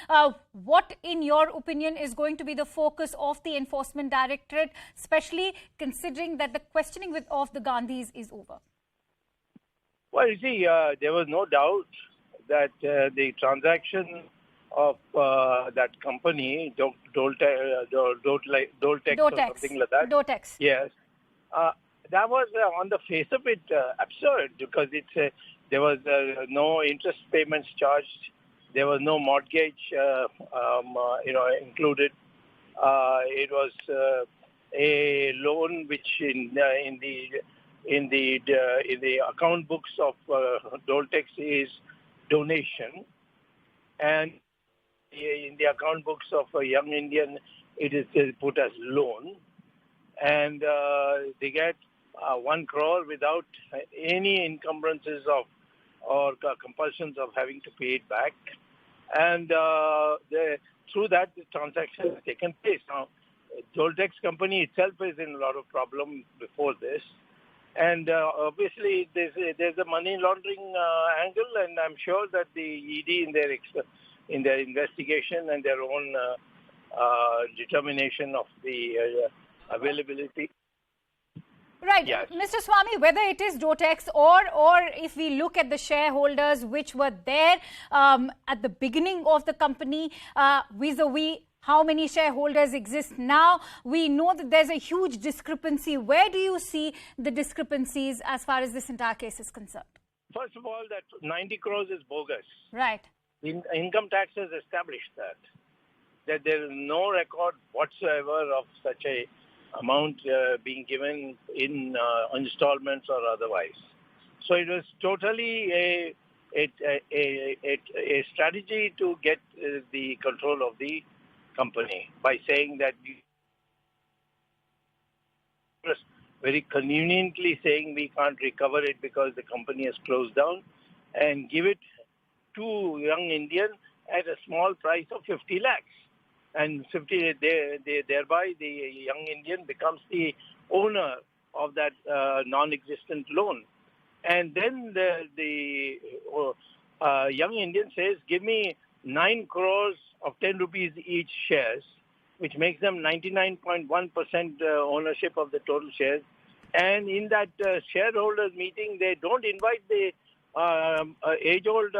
What, in your opinion, is going to be the focus of the Enforcement Directorate, especially considering that the questioning of the Gandhis is over? Well, you see, there was no doubt that the transaction of that company, Doltex or something like that. Dotex. Yes. That was, on the face of it, absurd because there was no interest payments charged. There was no mortgage, included. It was a loan which in the account books of Doltex is donation, and in the account books of a Young Indian, it is put as loan, and they get 1 crore without any encumbrances or compulsions of having to pay it back, and through that the transaction has taken place. Now, Doltex company itself is in a lot of problem before this. And obviously, there's a money laundering angle, and I'm sure that the ED in their investigation and their own determination of the availability. Right. Yes. Mr. Swamy, whether it is Dotex or if we look at the shareholders which were there at the beginning of the company, vis-a-vis how many shareholders exist now, we know that there's a huge discrepancy. Where do you see the discrepancies as far as this entire case is concerned? First of all, that 90 crores is bogus. Right. Income tax has established that there is no record whatsoever of such a amount being given in installments or otherwise. So it was totally a strategy to get the control of the company by saying that very conveniently saying we can't recover it because the company has closed down, and give it to Young Indian at a small price of 50 lakhs. And thereby the Young Indian becomes the owner of that non-existent loan. And then the Young Indian says, give me 9 crores of 10 rupees each shares, which makes them 99.1% ownership of the total shares. And in that shareholders meeting, they don't invite the age-old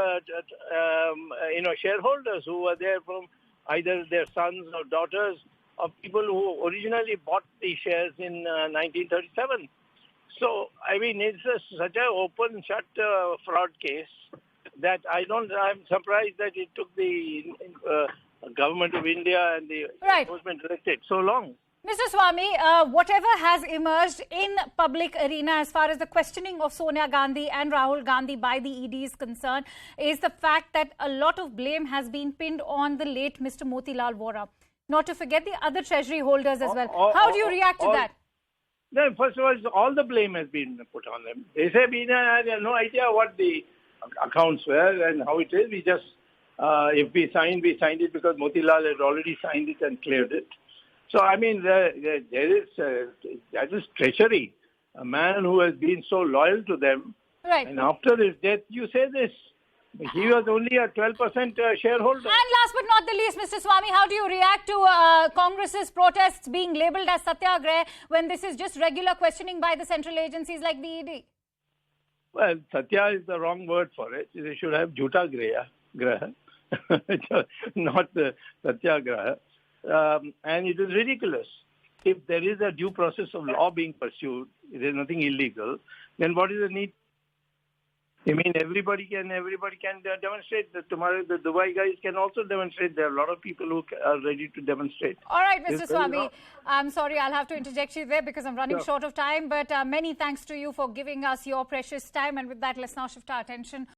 shareholders who were there from either their sons or daughters of people who originally bought the shares in 1937. So, I mean, it's such an open, shut fraud case that I'm surprised that it took the government of India and the Enforcement Directorate so long. Mr. Swamy, whatever has emerged in public arena as far as the questioning of Sonia Gandhi and Rahul Gandhi by the ED is concerned is the fact that a lot of blame has been pinned on the late Mr. Motilal Vora. Not to forget the other treasury holders as well. How do you react to that? No, first of all the blame has been put on them. They say we had no idea what the accounts were and how it is. We just, if we signed it because Motilal had already signed it and cleared it. So, I mean, that is treachery. A man who has been so loyal to them. Right. And after his death, you say this. He was only a 12% shareholder. And last but not the least, Mr. Swamy, how do you react to Congress's protests being labelled as satyagrah when this is just regular questioning by the central agencies like the ED? Well, satya is the wrong word for it. They should have jhuta graha, not the satyagraha. And it is ridiculous. If there is a due process of law being pursued, there is nothing illegal, then what is the need? I mean, everybody can demonstrate. Tomorrow, the Dubai guys can also demonstrate. There are a lot of people who are ready to demonstrate. All right, Mr. Swamy, I'm sorry, I'll have to interject you there because I'm running short of time. But many thanks to you for giving us your precious time. And with that, let's now shift our attention